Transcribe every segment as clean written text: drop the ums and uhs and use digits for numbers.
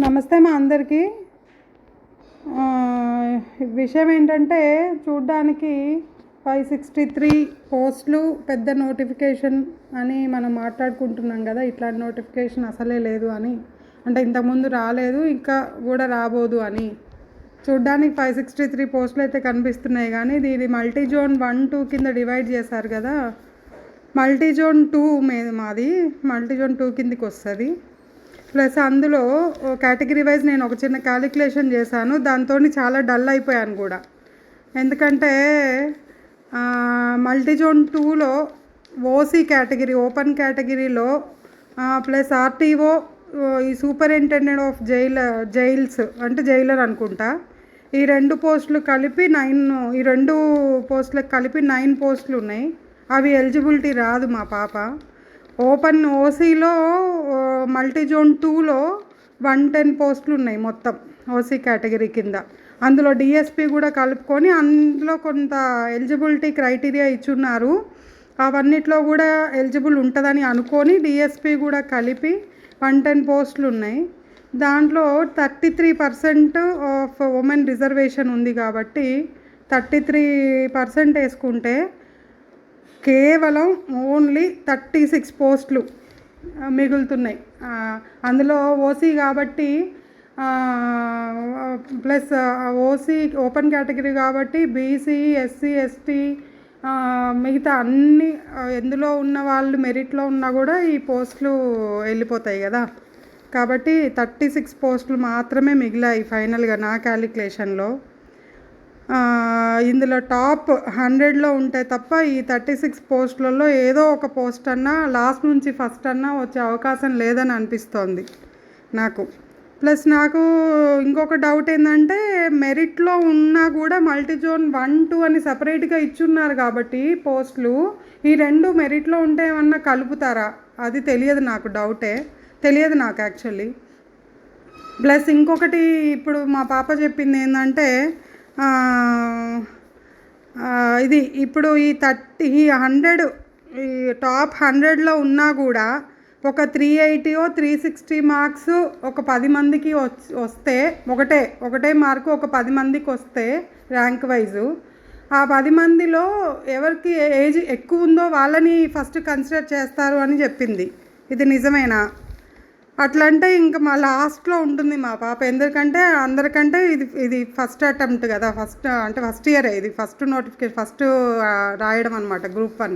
నమస్తే మా అందరికీ. విషయం ఏంటంటే చూడ్డానికి 563 పోస్టులు పెద్ద నోటిఫికేషన్ అని మనం మాట్లాడుకుంటున్నాం కదా. ఇట్లాంటి నోటిఫికేషన్ అసలే లేదు అని, అంటే ఇంతకుముందు రాలేదు, ఇంకా కూడా రాబోదు అని. చూడ్డానికి 563 పోస్టులు అయితే కనిపిస్తున్నాయి, కానీ ఇది మల్టీ జోన్ 1-2 కింద డివైడ్ చేశారు కదా. మల్టీ జోన్ 2 మాది మల్టీ జోన్ 2 కిందకి వస్తుంది. ప్లస్ అందులో కేటగిరీ వైజ్ నేను ఒక చిన్న క్యాలిక్యులేషన్ చేశాను, దాంతో చాలా డల్ అయిపోయాను కూడా. ఎందుకంటే మల్టీజోన్ 2లో ఓసీ కేటగిరీ ఓపెన్ కేటగిరీలో ప్లస్ ఆర్టీఓ, ఈ సూపరింటెండెంట్ ఆఫ్ జైల్స్ అంటే జైలర్ అనుకుంటా, ఈ 2 పోస్టులు కలిపి 9, ఈ 2 పోస్టులకు కలిపి 9 పోస్టులు ఉన్నాయి. అవి ఎలిజిబిలిటీ రాదు మా పాప. ఓపెన్ ఓసీలో మల్టీజోన్ 2లో 110 పోస్టులు ఉన్నాయి మొత్తం ఓసీ కేటగిరీ కింద. అందులో డిఎస్పి కూడా కలుపుకొని అందులో కొంత ఎలిజిబిలిటీ క్రైటీరియా ఇచ్చున్నారు. అవన్నిట్లో కూడా ఎలిజిబుల్ ఉంటుందని అనుకొని డిఎస్పి కూడా కలిపి 110 పోస్టులు ఉన్నాయి. దాంట్లో 33% ఆఫ్ ఉమెన్ రిజర్వేషన్ ఉంది కాబట్టి 33% వేసుకుంటే కేవలం ఓన్లీ 36 పోస్టులు మిగులుతున్నాయి. అందులో ఓసీ కాబట్టి ప్లస్ ఓసీ ఓపెన్ కేటగిరీ కాబట్టి బీసీ, ఎస్సీ, ఎస్టీ, మిగతా అన్ని ఎందులో ఉన్న వాళ్ళు మెరిట్లో ఉన్నా కూడా ఈ పోస్టులు వెళ్ళిపోతాయి కదా. కాబట్టి 36 పోస్టులు మాత్రమే మిగిలాయి ఫైనల్గా నా క్యాలిక్యులేషన్లో. ఇందులో టాప్ 100లో ఉంటే తప్ప ఈ 36 పోస్టులలో ఏదో ఒక పోస్ట్ అన్నా లాస్ట్ నుంచి ఫస్ట్ అన్నా వచ్చే అవకాశం లేదని అనిపిస్తోంది నాకు. ప్లస్ నాకు ఇంకొక డౌట్ ఏంటంటే మెరిట్లో ఉన్నా కూడా మల్టీజోన్ 1-2 అని సపరేట్గా ఇచ్చున్నారు కాబట్టి పోస్టులు, ఈ 2 మెరిట్లో ఉంటే ఏమన్నా కలుపుతారా అది తెలియదు నాకు, డౌటే తెలియదు నాకు యాక్చువల్లీ. ప్లస్ ఇంకొకటి ఇప్పుడు మా పాప చెప్పింది ఏంటంటే ఇది ఇప్పుడు ఈ 100 ఈ టాప్ 100లో ఉన్నా కూడా ఒక 380 360 మార్క్స్ ఒక 10 మందికి వస్తే, ఒకటే మార్కు ఒక 10 మందికి వస్తే ర్యాంక్ వైజు, ఆ 10 మందిలో ఎవరికి ఏజ్ ఎక్కువ ఉందో వాళ్ళని ఫస్ట్ కన్సిడర్ చేస్తారు అని చెప్పింది. ఇది నిజమేనా? అట్లంటే ఇంకా మా లాస్ట్లో ఉంటుంది మా పాప. ఎందుకంటే అందరికంటే ఇది ఫస్ట్ అటెంప్ట్ కదా, ఫస్ట్ ఇయర్, ఇది ఫస్ట్ నోటిఫికేషన్, ఫస్ట్ రాయడం అనమాట గ్రూప్ 1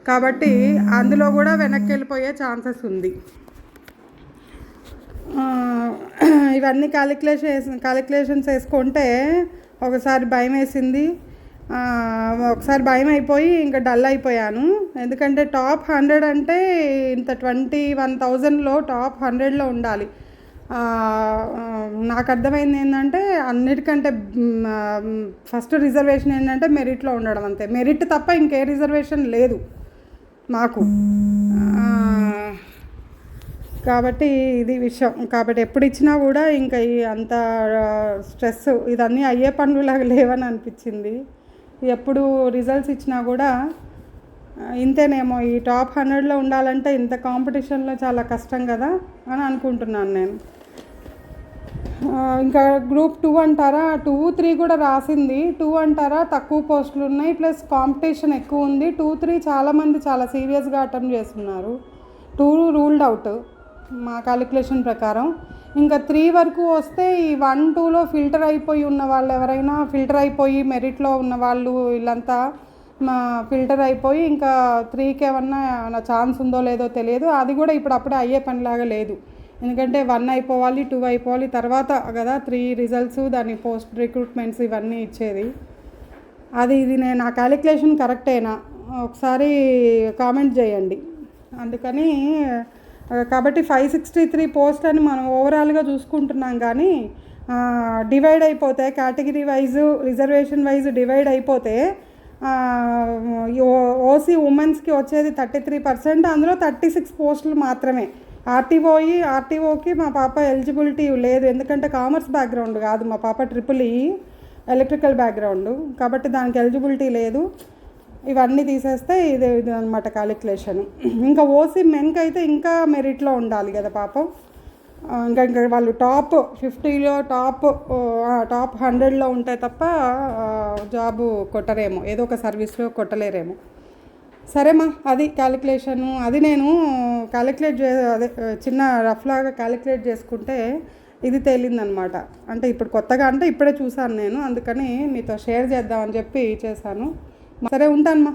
కాబట్టి అందులో కూడా వెనక్కి వెళ్ళిపోయే ఛాన్సెస్ ఉంది. ఇవన్నీ క్యాలిక్యులేషన్స్ వేసుకుంటే ఒకసారి భయం వేసింది, ఒకసారి భయం అయిపోయి ఇంకా డల్ అయిపోయాను. ఎందుకంటే టాప్ 100 అంటే ఇంత 21,000లో టాప్ 100లో ఉండాలి. నాకు అర్థమైంది ఏంటంటే అన్నిటికంటే ఫస్ట్ రిజర్వేషన్ ఏంటంటే మెరిట్లో ఉండడం, అంతే. మెరిట్ తప్ప ఇంకే రిజర్వేషన్ లేదు మాకు. కాబట్టి ఇది విషయం. కాబట్టి ఎప్పుడు ఇచ్చినా కూడా ఇంకా అంత స్ట్రెస్ ఇదన్నీ అయ్యే పనులాగా లేవని అనిపించింది. ఎప్పుడు రిజల్ట్స్ ఇచ్చినా కూడా ఇంతేనేమో, ఈ టాప్ 100లో ఉండాలంటే ఇంత కాంపిటీషన్లో చాలా కష్టం కదా అని అనుకుంటున్నాను నేను. ఇంకా గ్రూప్ 2 అంటారా, 2-3 కూడా రాసింది. 2 అంటారా తక్కువ పోస్టులు ఉన్నాయి, ప్లస్ కాంపిటీషన్ ఎక్కువ ఉంది. 2-3 చాలామంది చాలా సీరియస్గా అటెంప్ట్ చేస్తున్నారు. 2 రూల్డ్ అవుట్ మా క్యాలిక్యులేషన్ ప్రకారం. ఇంకా 3 వరకు వస్తే ఈ 1-2లో ఫిల్టర్ అయిపోయి ఉన్న వాళ్ళు ఎవరైనా, ఫిల్టర్ అయిపోయి మెరిట్లో ఉన్న వాళ్ళు వీళ్ళంతా ఫిల్టర్ అయిపోయి ఇంకా 3కి ఏమన్నా ఛాన్స్ ఉందో లేదో తెలియదు. అది కూడా ఇప్పుడు అప్పుడే అయ్యే పనిలాగా లేదు. ఎందుకంటే 1 అయిపోవాలి, 2 అయిపోవాలి, తర్వాత కదా 3 రిజల్ట్స్, దాని పోస్ట్ రిక్రూట్మెంట్స్ ఇవన్నీ ఇచ్చేది. ఇది నా క్యాలిక్యులేషన్ కరెక్టేనా ఒకసారి కామెంట్ చేయండి. అందుకని కాబట్టి 563 పోస్ట్ అని మనం ఓవరాల్గా చూసుకుంటున్నాం, కానీ డివైడ్ అయిపోతే category wise, reservation wise divide అయిపోతే ఓసీ ఉమెన్స్కి వచ్చేది 33%, అందులో 36 పోస్టులు మాత్రమే. ఆర్టీఓకి మా పాప ఎలిజిబిలిటీ లేదు, ఎందుకంటే కామర్స్ బ్యాక్గ్రౌండ్ కాదు మా పాప, EEE ఎలక్ట్రికల్ బ్యాక్గ్రౌండ్ కాబట్టి దానికి ఎలిజిబిలిటీ లేదు. ఇవన్నీ తీసేస్తే ఇది అనమాట క్యాలిక్యులేషన్. ఇంకా ఓసీ మెన్కి అయితే ఇంకా మెరిట్లో ఉండాలి కదా పాపం. ఇంకా వాళ్ళు టాప్ 50లో టాప్ 100లో ఉంటే తప్ప జాబు కొట్టరేమో, ఏదో ఒక సర్వీస్లో కొట్టలేరేమో. సరేమ్మా, అది క్యాలిక్యులేషను. అది నేను అదే చిన్న రఫ్లాగా క్యాలిక్యులేట్ చేసుకుంటే ఇది తేలిందనమాట. అంటే ఇప్పుడు కొత్తగా అంటే ఇప్పుడే చూసాను నేను, అందుకని మీతో షేర్ చేద్దామని చెప్పి చేశాను. సరే ఉంటానమ్మా.